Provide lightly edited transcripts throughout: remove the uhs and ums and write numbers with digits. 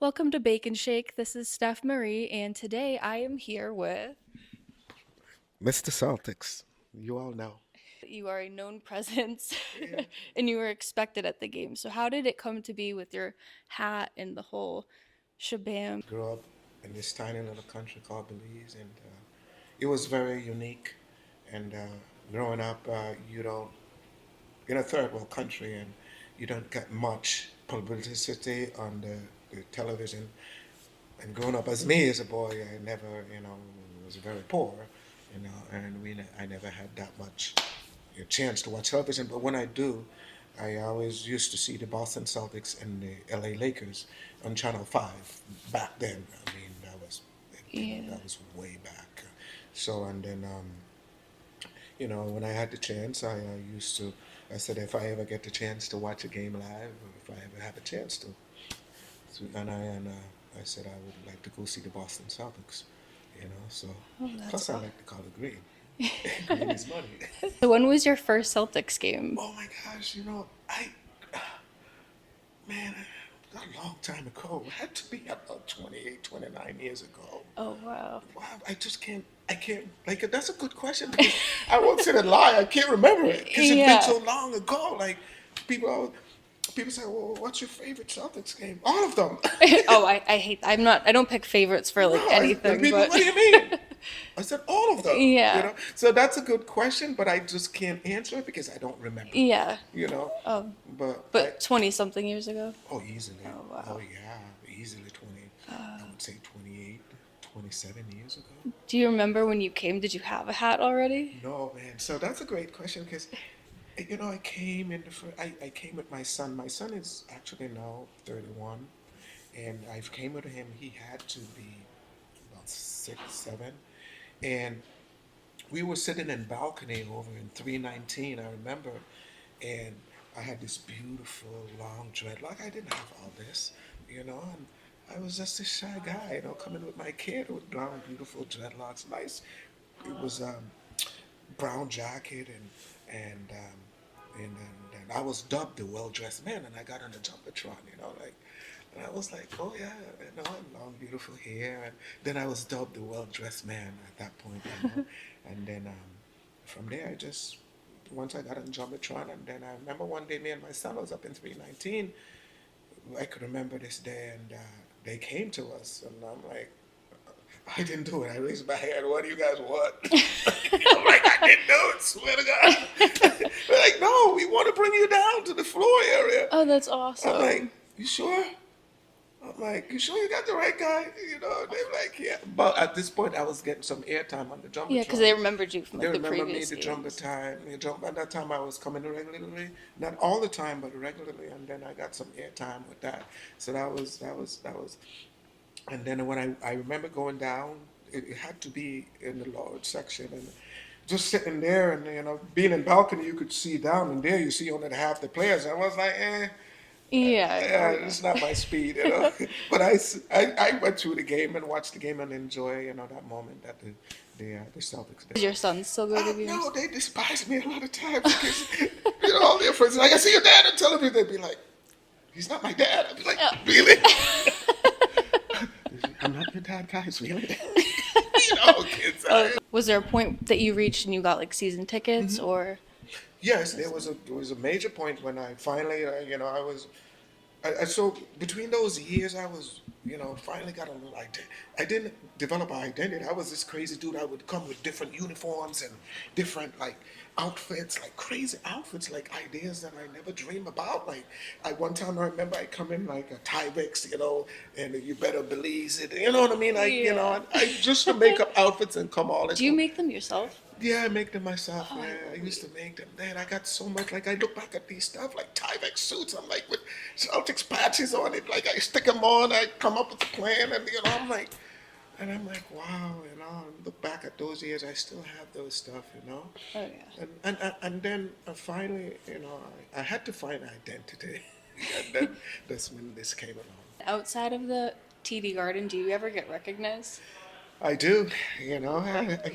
Welcome to Bacon Shake. This is Steph Marie, and today I am here with Mr. Celtics. You all know. you are a known presence Yeah. and you were expected at the game. So, how did it come to be with your hat and the whole shabam? Grew up in this tiny little country called Belize, and it was very unique. And growing up, you don't, in a third world country, and you don't get much publicity on the television. And growing up as me as a boy, I never, was very poor, and I never had that much chance to watch television. But when I do, I always used to see the Boston Celtics and the LA Lakers on Channel 5 back then. I mean, Yeah. that was way back. So, and then, when I had the chance, I used to, I said, if I ever get the chance to watch a game live, or if I ever have a chance to, I said I would like to go see the Boston Celtics, so, Oh, that's plus I awesome. like the color green. Green is money. So, when was your first Celtics game? Oh my gosh, man, a long time ago. It had to be about 28, 29 years ago. Oh, wow. Wow, I can't, like, that's a good question because I won't sit and lie. I can't remember it because it's been Yeah. so long ago. Like, people, people say, well, what's your favorite Celtics game? All of them. Oh, I hate I don't pick favorites for like No, and anything, people, but what do you mean? I said all of them, yeah. So that's a good question, but I just can't answer it because I don't remember, Yeah. you know. Oh, But but 20 something years ago. oh, easily. Oh, Oh, wow. yeah, easily 20. I would say 28, 27 years ago. Do you remember when you came? Did you have a hat already? No, man. So that's a great question because, I came in the I came with my son. My son is actually now 31, and I came with him. He had to be about 6, 7, and we were sitting in balcony over in 319. I remember, and I had this beautiful long dreadlock. I didn't have all this, and I was just a shy guy, coming with my kid with long, beautiful dreadlocks. Nice. It was brown jacket and I was dubbed the well-dressed man, and I got on the jumbotron, like, and I was like, oh yeah, long, beautiful hair, and then I was dubbed the well-dressed man at that point, and then from there I just once I got on jumbotron, and then I remember one day me and my son was up in 319. I could remember this day, and they came to us, and I'm like, I didn't do it. I raised my hand. What do you guys want? I'm like, I didn't do it. Swear to God. They're like, no, we want to bring you down to the floor area. Oh, that's I'm like, awesome. you sure? I'm like, you sure you got the right guy? They're like, yeah. But at this point, I was getting some airtime on the Yeah, because jumbotron. they remembered you from They like the remember me, previous the jumbo games. time. At that time, I was coming regularly, not all the time, but regularly. And then I got some airtime with that. So that was. And then when I remember going down, it had to be in the lower section, and just sitting there, and being in balcony, you could see down, and there you see only half the players. I was like, Yeah, yeah, oh it's not my speed. But I went through the game and watched the game and enjoy, that moment that the Celtics did. Does your son still go to No, games? they despise me a lot of times because all their friends like, I see your dad on television. They'd be like, he's not my dad. I'd be like, Oh. really? I'm not your dad, guys. Really? Kids are. Was there a point that you reached and you got like season tickets or? Yes, there was a major point when I finally, I was so between those years, I was, finally got a little idea. I didn't develop an identity. I was this crazy dude. I would come with different uniforms and different like outfits, like crazy outfits, like ideas that I never dreamed about. Like I one time I remember I come in like a Tyvek, and you better believe it. You know what I mean? Yeah. I just to make up outfits and come all Do you into. make them yourself? Yeah, I make them myself. Oh, Yeah, I I love used it. to make them. Man, I got so much. Like I look back at these stuff, like Tyvek suits. I'm like with Celtics patches on it. Like I stick them on. I come up with a plan, and I'm like, wow. And look back at those years. I still have those stuff. Oh yeah. And then finally, I had to find identity, and then that's when this came along. Outside of the TD Garden, do you ever get recognized? I do,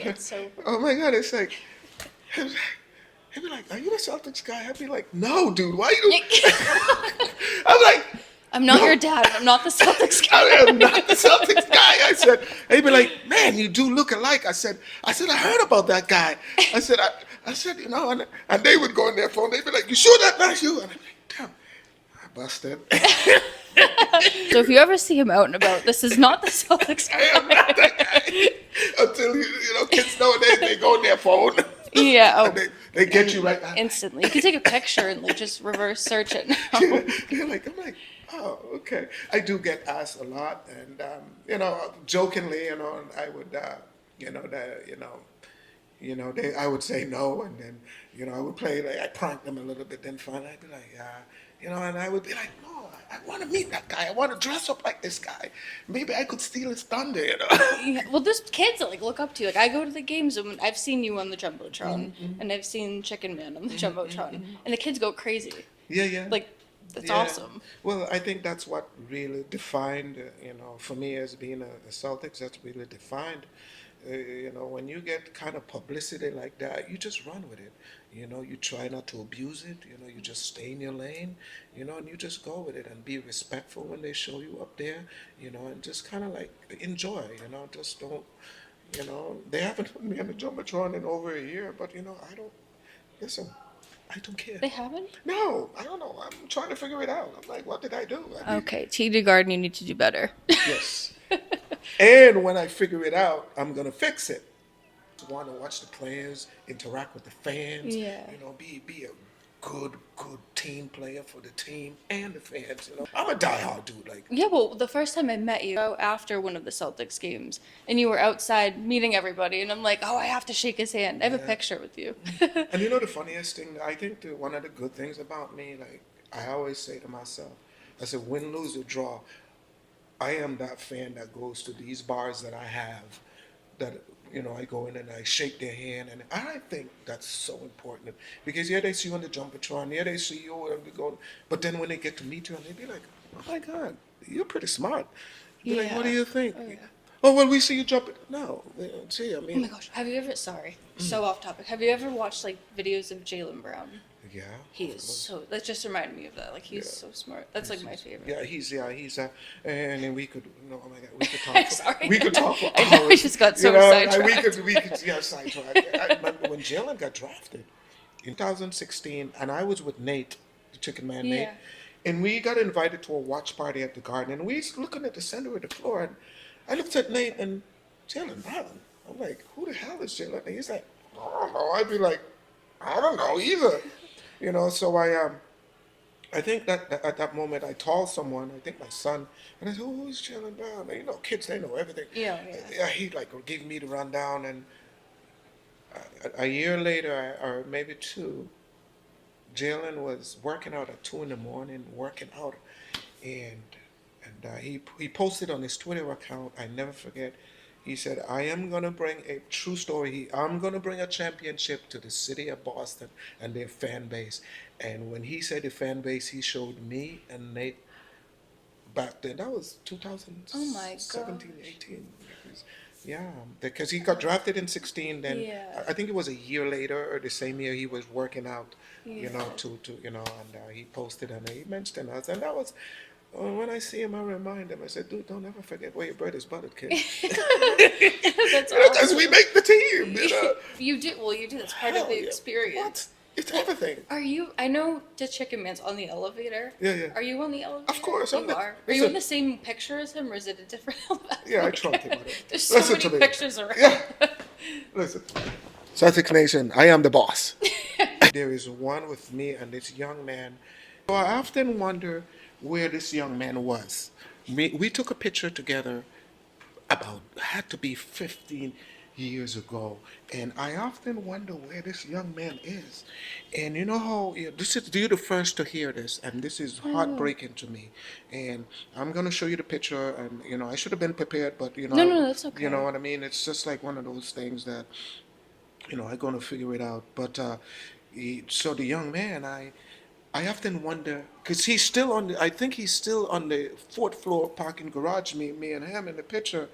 That's so. oh my God, it's like. He'd be like, "Are you the Celtics guy?" I'd be like, "No, dude. Why you?" I'm like, I'm not your dad. I'm not the Celtics I guy. am not the Celtics guy. I said, he'd be like, man, you do look alike. I said, I heard about that guy. I said, and they would go on their phone. They'd be like, you sure that's you? And I'd be like, damn, I busted. So if you ever see him out and about, this is not the Celtics I am guy. not that guy. Until kids nowadays they go on their phone. Yeah. Oh, And they get you right. instantly. You can take a picture and like just reverse search it now. I'm like, oh, okay. I do get asked a lot, and jokingly, I would, I would say no, and then, I would play like I prank them a little bit. Then finally, I'd be like, yeah, and I would be like, no, I want to meet that guy. I want to dress up like this guy. Maybe I could steal his thunder. Yeah, well, there's kids that like look up to you. Like I go to the games and I've seen you on the jumbotron, and I've seen Chicken Man on the jumbotron, and the kids go crazy. Yeah, yeah. Like that's Yeah. awesome. Well, I think that's what really defined, for me as being a Celtics, that's really defined. When you get kind of publicity like that, you just run with it. You try not to abuse it. You just stay in your lane, and you just go with it and be respectful when they show you up there, and just kind of like enjoy, just don't, they haven't put me on the Jumbotron in over a year, but, I don't, listen, I don't care. They haven't. No, I don't know. I'm trying to figure it out. I'm like, what did I do? Okay, TD Garden, you need to do better. Yes. And when I figure it out, I'm gonna fix it. I want to watch the players interact with the fans. Yeah. Be a good team player for the team and the fans. I'm a diehard dude. Like, Yeah, well, the first time I met you after one of the Celtics games, and you were outside meeting everybody, and I'm like, oh, I have to shake his hand. I have a picture with you. and the funniest thing, I think one of the good things about me, like I always say to myself, I said, win, lose, or draw, I am that fan that goes to these bars that I have, that I go in and I shake their hand, and I think that's so important because they see you on the jumbotron, they see you and we go, but then when they get to meet you and they be like, oh my God, you're pretty smart. Be like, what do Yeah. you think? Oh, yeah. Oh well, we see you jumping. No, see, I Oh my mean, gosh, have you ever, sorry, so off topic, have you ever watched like videos of Jaylen Brown? yeah. He is so, that just reminded me of that. Like he's so smart. That's like my favorite. Yeah, he's and then we could, oh my God, we could talk. Sorry. We could talk for I know, I hours. just got so and sidetracked. we could, sidetracked. I remember when Jalen got drafted in 2016, and I was with Nate, the Chicken Man Nate, Yeah. and we got invited to a watch party at the Garden, and we was looking at the center of the floor, and I looked at Nate and Jalen Brown. I'm like, who the hell is Jalen? And he's like, I don't know. I'd be like, I don't know either. So I think that at that moment I told someone, I think my son, and I said, "Oh, who's Jalen Brown?" And, kids, they know everything. Yeah, yeah. Yeah, he like gave me the rundown, and a year later, or maybe two, Jalen was working out at 2 in the morning, working out, and he posted on his Twitter account. I never forget. He said, "I am gonna bring a true story. I'm gonna bring a championship to the city of Boston and their fan base." And when he said the fan base, he showed me and Nate back then. That was Oh my 2017, gosh. 18. Yeah, because he got drafted in 16. Then Yeah. I think it was a year later or the same year he was working out. Yeah. And he posted and he mentioned us, and that was. When I see him, I remind him. I said, "Dude, don't ever forget where your bread is buttered, kid." That's Because awesome. we make the team. You do. Well, you do. That's part Hell of the yeah. experience. What? It's everything. Are you? I know the Chicken Man's on the elevator. Yeah, yeah. Are you on the elevator? Of course, I'm You the- are. Are listen. you in the same picture as him, or is it a different elevator? Yeah, I trunked him on it. There's so Listen many to me. pictures around. Yeah. Listen, Celtics Nation, I am the boss. There is one with me and this young man. So I often wonder where this young man was. We took a picture together had to be 15 years ago, and I often wonder where this young man is. And you know how you're the first to hear this, and this is heartbreaking to me. And I'm gonna show you the picture, and I should have been prepared, but No, that's okay. you know what I mean. It's just like one of those things that I'm gonna figure it out. But so the young man, I often wonder because he's still I think he's still on the fourth floor parking garage. Me and him in the picture.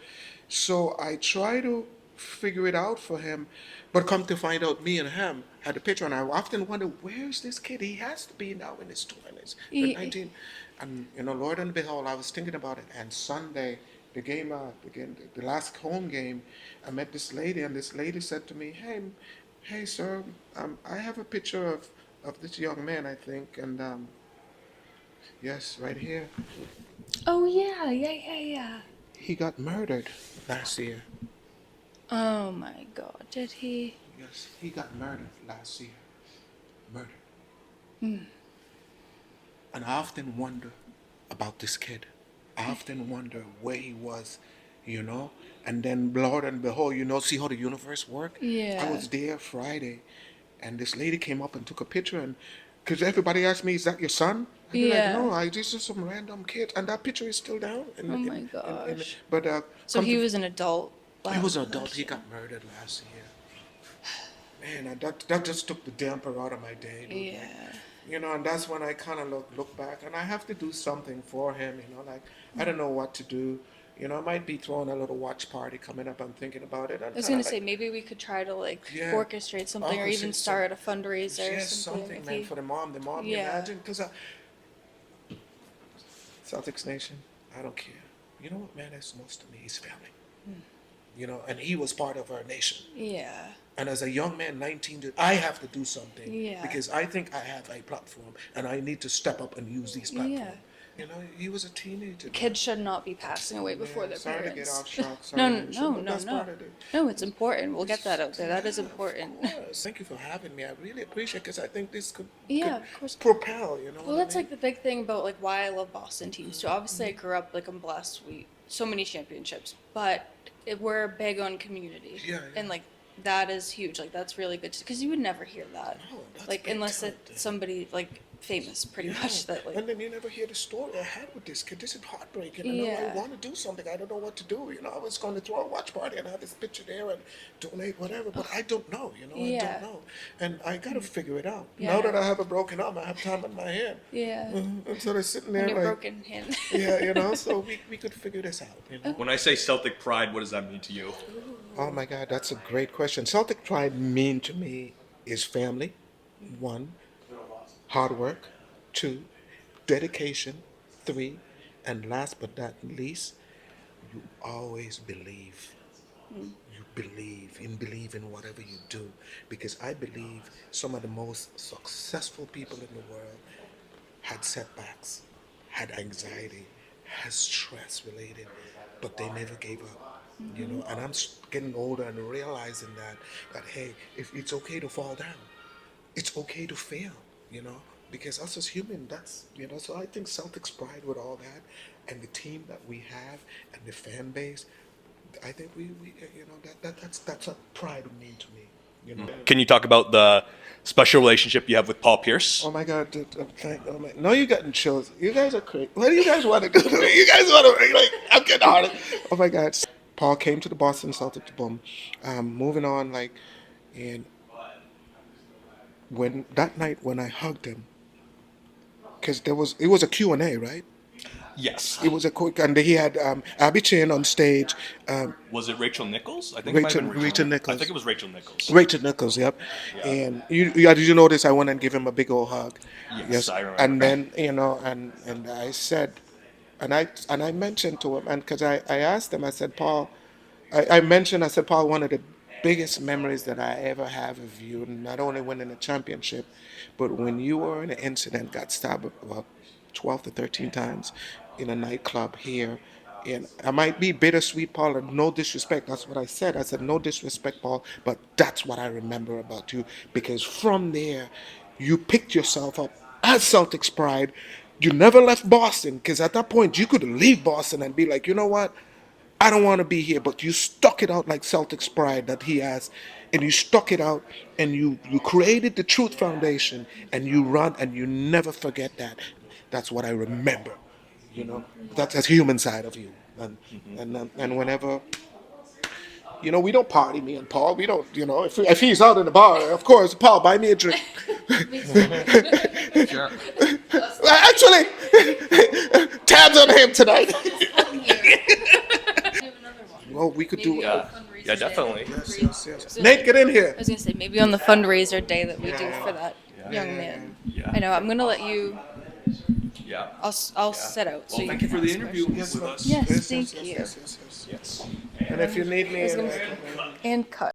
So I try to figure it out for him, but come to find out, me and him had the picture, and I often wonder where's this kid? He has to be now in his 20s, He- 19. And Lord and behold, I was thinking about it. And Sunday, the last home game, I met this lady, and this lady said to me, "Hey, sir, I have a picture of this young man, I think, and yes, right here. Oh yeah, yeah. He got murdered last year. Oh my God, did he? Yes, he got murdered last year. Murdered. And I often wonder about this kid. I often wonder where he was, you know. And then, Lord and behold, see how the universe works. Yeah. I was there Friday, and this lady came up and took a picture, and because everybody asked me, "Is that your son?" I'd be like, Yeah. "No, this is some random kid," and that picture is still down. Oh my gosh. But So he was an adult. he was an last adult. He year. got murdered last year. Man, that just took the damper out of my day. Dude. Yeah. And that's when I kind of look back, and I have to do something for him. Like I don't know what to do. I might be throwing a little watch party coming up. I'm thinking about it. I was gonna say maybe we could try to Yeah. orchestrate something, or even Orchestrate start a fundraiser or yes, something. something, if man, he- for the mom. Yeah. Imagine, because Celtics Nation, I don't care. You know what matters most to me is family. And he was part of our nation. Yeah. And as a young man, 19, I have to do something Yeah. because I think I have a platform and I need to step up and use these platforms. Yeah. He was a teenager. Man. Kids should not be passing away before Yeah, their sorry parents. to get off track. No. That's part of it. No, it's important. We'll get that out there. That is important. Yes, thank you for having me. I really appreciate it because I think this could Yeah, of course. propel. Well, that's like the big thing about why I love Boston teams too. Obviously, I grew up I'm blessed. So many championships, but we're big on community. Yeah. And that is huge. That's really good because you would never hear that. No, that's big Unless time, it's somebody famous, pretty much that And then you never hear the story I had with this kid. This is heartbreaking. Yeah. I want to do something. I don't know what to do. I was going to throw a watch party and have this picture there and donate whatever, but I don't know. I Yeah. don't know, and I got to figure it out. Yeah. Now that I have a broken arm, I have time on my hand. Yeah. And so they're sitting When there you're like, broken hand. yeah, so we could figure this out. When I say Celtic pride, what does that mean to you? Oh my God, that's a great question. Celtic pride mean to me is family, one, hard work, two, dedication, three, and last but not least, you always believe. You believe in whatever you do, because I believe some of the most successful people in the world had setbacks, had anxiety, had stress related, but they never gave up. And I'm getting older and realizing that hey, if it's okay to fall down, it's okay to fail, because us as human, that's so I think Celtics pride with all that and the team that we have and the fan base, I think we that's a pride of me to me. Can you talk about the special relationship you have with Paul Pierce? Oh my God! No, you getting chills. You guys are crazy. What do you guys want to do to me? You guys want to I'm getting hard. Oh my God! Paul came to the Boston Celtics. Boom. Moving on, and when that night when I hugged him, because it was a Q&A, right? Yes. It was a quick, and he had Abby Chin on stage. Was it Rachel Nichols? I think it might have been Rachel Nichols. I think it was Rachel Nichols. Rachel Nichols, yep. Yeah. And did you notice I went and give him a big old hug? Yes, I remember. And then and I said, and I mentioned to him, and because I asked him, I said, Paul, I said, Paul, one of the biggest memories that I ever have of you, not only winning a championship, but when you were in an incident, got stabbed about 12 to 13 times in a nightclub here. And I might be bittersweet, Paul, and no disrespect. That's what I said. I said, no disrespect, Paul, but that's what I remember about you. Because from there, you picked yourself up as Celtics pride. You never left Boston, because at that point, you could leave Boston and be like, you know what? I don't want to be here, but you stuck it out like Celtics pride that he has, and you stuck it out, and you created the Truth Foundation, and you run, and you never forget that. That's what I remember, That's a human side of you, and whenever, we don't party, me and Paul. We don't, if he's out in the bar, of course, Paul, buy me a drink. Sure. Actually, tabs on him tonight. Well, we could do. Yeah. Yeah, definitely. Yes. Nate, get in here. I was gonna say maybe on the fundraiser day that we do for that young man. Yeah. I know. I'm gonna let you Yeah. I'll set out. Well, so thank you can for the ask interview questions. with us. Yes, thank you. Yes. Yes. And if you need me, I was gonna- like, And cut.